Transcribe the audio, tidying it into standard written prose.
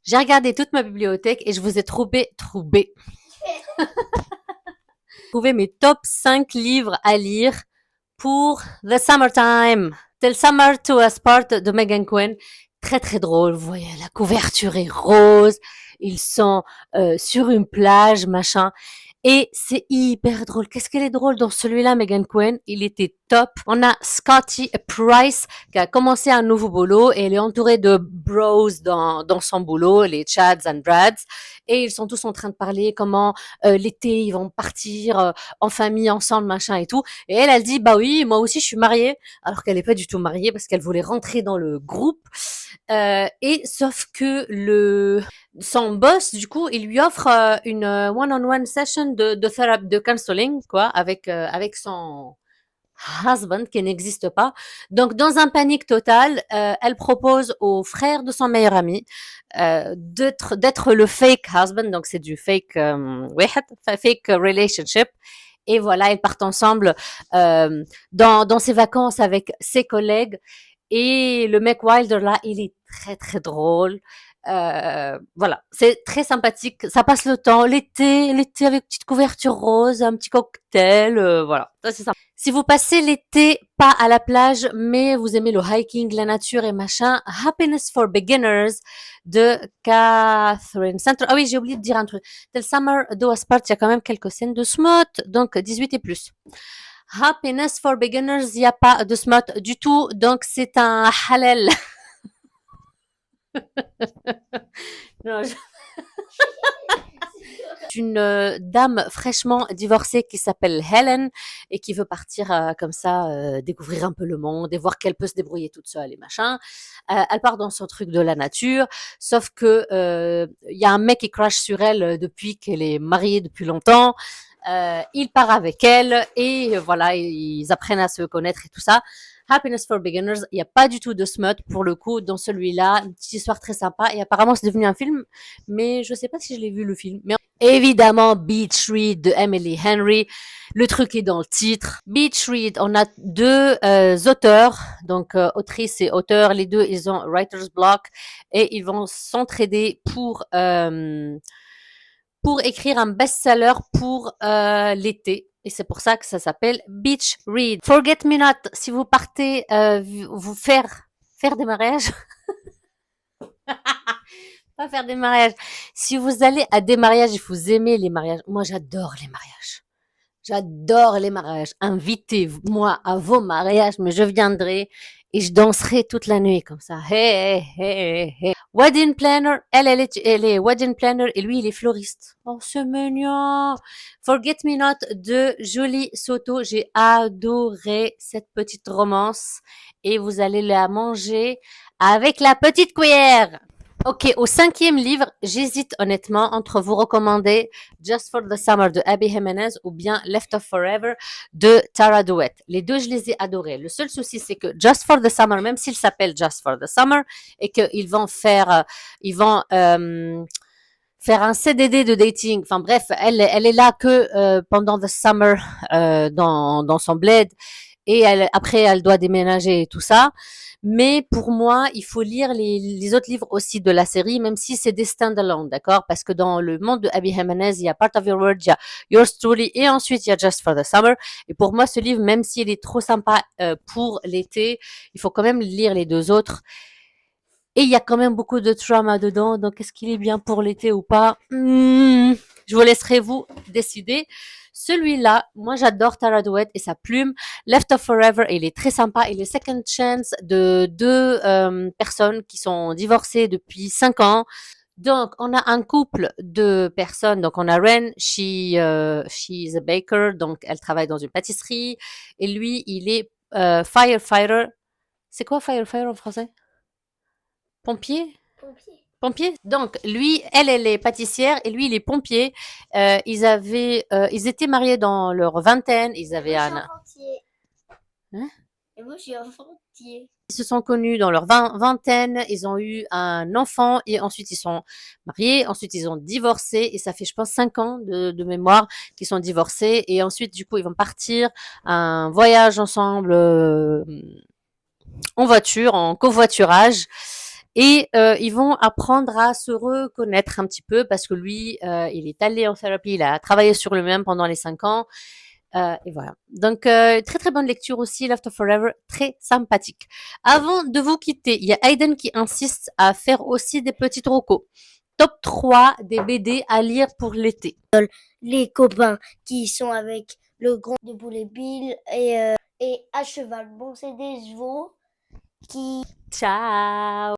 J'ai regardé toute ma bibliothèque et je vous ai trouvé mes top 5 livres à lire pour The Summertime. C'est le Summer to a Sport de Megan Quinn. Très très drôle. Vous voyez, la couverture est rose. Ils sont sur une plage, machin. Et c'est hyper drôle. Qu'est-ce qu'elle est drôle dans celui-là, Megan Quinn. Il était top. On a Scotty Price qui a commencé un nouveau boulot et elle est entourée de bros dans son boulot, les Chads and Brads. Et ils sont tous en train de parler comment l'été, ils vont partir en famille, ensemble, machin et tout. Et elle dit, bah oui, moi aussi, je suis mariée. Alors qu'elle n'est pas du tout mariée parce qu'elle voulait rentrer dans le groupe. Et sauf que son boss, du coup, il lui offre une one-on-one session de thérapie, de counseling, quoi, avec son husband qui n'existe pas. Donc, dans un panique total, elle propose au frère de son meilleur ami d'être le fake husband. Donc, c'est du fake, fake relationship. Et voilà, ils partent ensemble dans ses vacances avec ses collègues. Et le mec Wilder, là, il est très, très drôle. Voilà, c'est très sympathique. Ça passe le temps. L'été avec petite couverture rose, un petit cocktail. Voilà, ça c'est sympa. Si vous passez l'été pas à la plage, mais vous aimez le hiking, la nature et machin, Happiness for Beginners de Catherine Center. Ah oui, j'ai oublié de dire un truc. Tel Summer Do a Sport, il y a quand même quelques scènes de smut, donc 18 et plus. Happiness for Beginners, il n'y a pas de smut du tout, donc c'est un halal. Non, une dame fraîchement divorcée qui s'appelle Helen et qui veut partir comme ça, découvrir un peu le monde et voir qu'elle peut se débrouiller toute seule et machin. Elle part dans son truc de la nature, sauf que il y a un mec qui crache sur elle depuis qu'elle est mariée depuis longtemps. Il part avec elle et voilà, ils apprennent à se connaître et tout ça. Happiness for Beginners, il n'y a pas du tout de smut pour le coup dans celui-là. Une petite histoire très sympa et apparemment c'est devenu un film, mais je sais pas si je l'ai vu le film. Mais évidemment, Beach Read de Emily Henry. Le truc est dans le titre. Beach Read, on a deux auteurs, donc autrice et auteur. Les deux, ils ont writer's block et ils vont s'entraider pour écrire un best-seller pour l'été. Et c'est pour ça que ça s'appelle Beach Read. Forget Me Not, si vous partez vous faire des mariages, pas faire des mariages. Si vous allez à des mariages et vous aimez les mariages, moi j'adore les mariages. J'adore les mariages. Invitez-moi à vos mariages, mais je viendrai et je danserai toute la nuit comme ça. Hey, hey, hey, hey. Wedding planner, elle est wedding planner et lui, il est floriste. Oh, c'est mignon. Forget Me Not de Julie Soto. J'ai adoré cette petite romance et vous allez la manger avec la petite cuillère. Ok, au cinquième livre, j'hésite honnêtement entre vous recommander Just for the Summer de Abby Jimenez ou bien Left of Forever de Tara Duet. Les deux, je les ai adorés. Le seul souci, c'est que Just for the Summer, même s'il s'appelle Just for the Summer, et qu'ils vont faire un CDD de dating. Enfin bref, elle est là que pendant the summer dans son bled et après elle doit déménager et tout ça. Mais pour moi, il faut lire les autres livres aussi de la série, même si c'est des stand-alone, d'accord? Parce que dans le monde de Abby Jimenez, il y a Part of Your World, il y a Yours Truly, et ensuite il y a Just for the Summer. Et pour moi, ce livre, même s'il est trop sympa pour l'été, il faut quand même lire les deux autres. Et il y a quand même beaucoup de trauma dedans, donc est-ce qu'il est bien pour l'été ou pas? Je vous laisserai vous décider. Celui-là, moi j'adore Tara Duet et sa plume. Left of Forever, il est très sympa. Il est second chance de deux personnes qui sont divorcées depuis 5 ans. Donc, on a un couple de personnes. Donc, on a Ren, she's a baker, donc elle travaille dans une pâtisserie. Et lui, il est firefighter. C'est quoi firefighter en français? Pompier? Pompier. Pompier. Donc lui, elle est pâtissière et lui, il est pompier. Ils étaient mariés dans leur vingtaine. Ils Et avaient moi, je suis un, enfantillé. hein? Et moi, je suis enfantillé. Ils se sont connus dans leur vingtaine. Ils ont eu un enfant et ensuite ils sont mariés. Ensuite ils ont divorcé et ça fait, je pense, 5 ans de mémoire qu'ils sont divorcés. Et ensuite, du coup, ils vont partir un voyage ensemble en voiture, en covoiturage. Et ils vont apprendre à se reconnaître un petit peu parce que lui, il est allé en thérapie, il a travaillé sur lui-même pendant les 5 ans. Et voilà. Donc, très très bonne lecture aussi, Love to Forever, très sympathique. Avant de vous quitter, il y a Aiden qui insiste à faire aussi des petites recos. Top 3 des BD à lire pour l'été. Les copains qui sont avec le grand de Boulet Bill et à cheval. Bon, c'est des chevaux qui Ciao